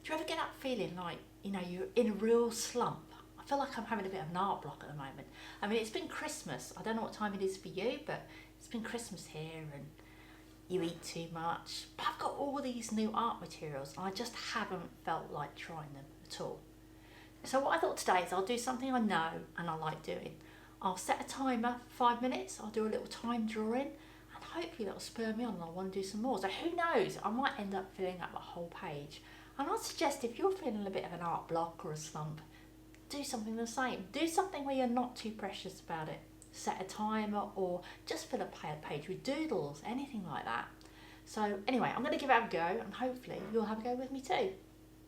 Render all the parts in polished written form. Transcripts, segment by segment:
Do you ever get that feeling like, you're in a real slump? I feel like I'm having a bit of an art block at the moment. I mean, it's been Christmas. I don't know what time it is for you, but it's been Christmas here and you eat too much. But I've got all these new art materials and I just haven't felt like trying them at all. So what I thought today is I'll do something I know and I like doing. I'll set a timer, 5 minutes, I'll do a little time drawing and hopefully that'll spur me on and I'll want to do some more. So who knows, I might end up filling up a whole page. And I'd suggest if you're feeling a bit of an art block or a slump, do something the same. Do something where you're not too precious about it. Set a timer or just fill a page with doodles, anything like that. So anyway, I'm going to give it a go and hopefully you'll have a go with me too.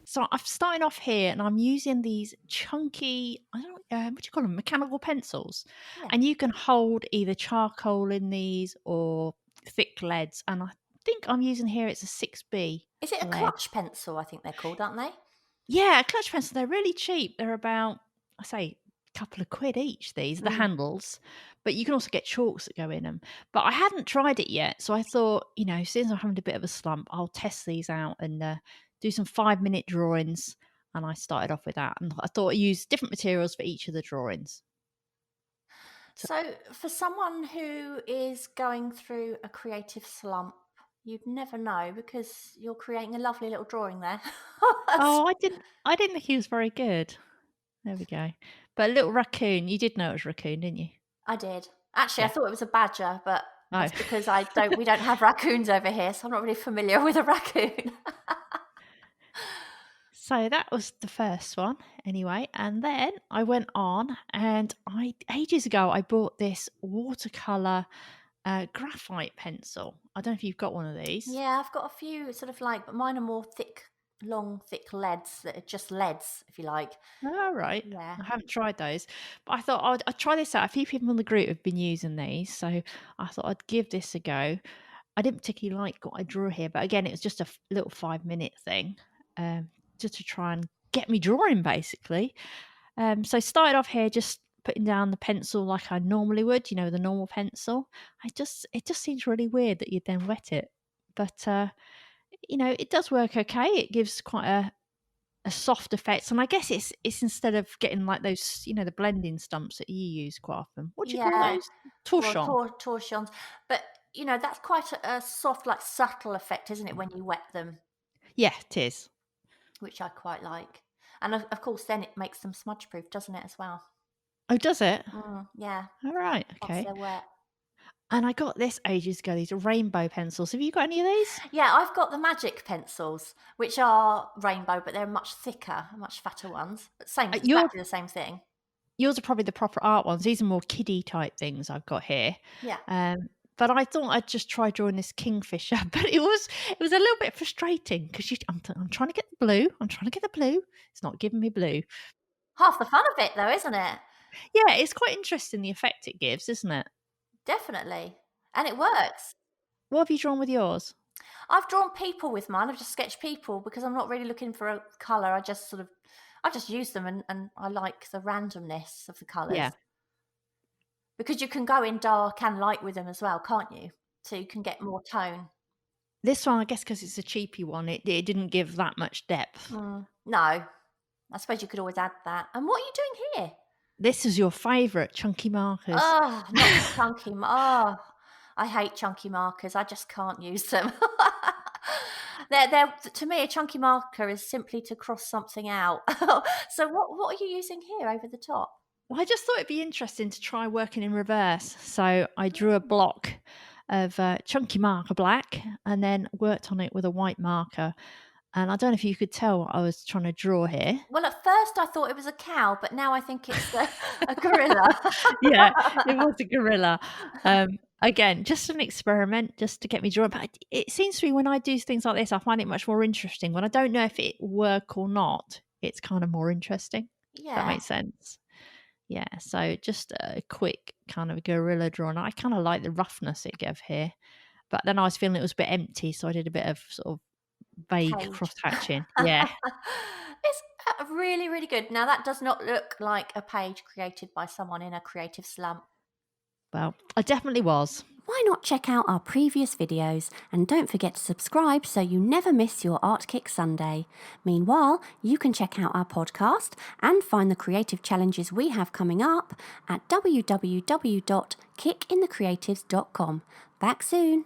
So I've started off here and I'm using these chunky, I don't know, what do you call them, mechanical pencils. Yeah. And you can hold either charcoal in these or thick leads. And I think I'm using here, it's a 6B Is it a lead. clutch pencil, I think they're called, aren't they? Yeah, a clutch pencil. They're really cheap. They're about, I say, a couple of quid each, these, the Mm. handles. But you can also get chalks that go in them. But I hadn't tried it yet. So I thought, since I'm having a bit of a slump, I'll test these out and do some 5-minute drawings. And I started off with that. And I thought I'd use different materials for each of the drawings. So, for someone who is going through a creative slump, you'd never know because you're creating a lovely little drawing there. Oh, I didn't think he was very good. There we go. But a little raccoon, you did know it was a raccoon, didn't you? I did. Actually, I Yeah. thought it was a badger, but Oh. that's because we don't have raccoons over here, so I'm not really familiar with a raccoon. So that was the first one anyway. And then I went on and ages ago, I bought this watercolor graphite pencil. I don't know if you've got one of these. Yeah, I've got a few sort of like, but mine are more thick, long, thick leads that are just leads, if you like. All right. Yeah. I haven't tried those, but I thought I'd try this out. A few people in the group have been using these, so I thought I'd give this a go. I didn't particularly like what I drew here, but again, it was just a little 5-minute thing, just to try and get me drawing, basically. So I started off here just putting down the pencil like I normally would, with a normal pencil. It just seems really weird that you'd then wet it, but it does work okay. It gives quite a soft effect, and I guess it's instead of getting like those, the blending stumps that you use quite often. What do you call Yeah. those? Well, Torchon. torsions. But, that's quite a soft, like subtle effect, isn't it, when you wet them, Yeah, it is. which I quite like. And of course, then it makes them smudge proof, doesn't it, as well? Oh, does it? Yeah, All right. once Okay. they're wet. And I got this ages ago. These are rainbow pencils. Have you got any of these? Yeah, I've got the magic pencils, which are rainbow, but they're much thicker, much fatter ones. But Yours exactly the same thing. yours are probably the proper art ones. These are more kiddie type things I've got here. Yeah. But I thought I'd just try drawing this kingfisher, but it was a little bit frustrating because I'm trying to get the blue. I'm trying to get the blue. It's not giving me blue. Half the fun of it, though, isn't it? Yeah, it's quite interesting the effect it gives, isn't it? Definitely. And it works. What have you drawn with yours? I've drawn people with mine. I've just sketched people because I'm not really looking for a colour. I just use them and I like the randomness of the colours. Yeah. Because you can go in dark and light with them as well, can't you? So you can get more tone. This one, I guess, because it's a cheapy one, it didn't give that much depth. No, I suppose you could always add that. And what are you doing here? This is your favourite, chunky markers. Oh, not chunky. Oh, I hate chunky markers. I just can't use them. They're to me, a chunky marker is simply to cross something out. So what are you using here over the top? Well, I just thought it'd be interesting to try working in reverse. So I drew a block of chunky marker black and then worked on it with a white marker. And I don't know if you could tell what I was trying to draw here. Well, at first I thought it was a cow, but now I think it's a gorilla. Yeah, it was a gorilla. Again, just an experiment, just to get me drawing. But it seems to me when I do things like this, I find it much more interesting. When I don't know if it work or not, it's kind of more interesting. If that Yeah. makes sense. Yeah, so just a quick kind of gorilla drawing. I kind of like the roughness it gave here, but then I was feeling it was a bit empty, so I did a bit of sort of vague Cage. cross hatching. Yeah. It's really, really good. Now, that does not look like a page created by someone in a creative slump. Well, I definitely was. Why not check out our previous videos, and don't forget to subscribe so you never miss your Art Kick Sunday. Meanwhile, you can check out our podcast and find the creative challenges we have coming up at www.kickinthecreatives.com. Back soon.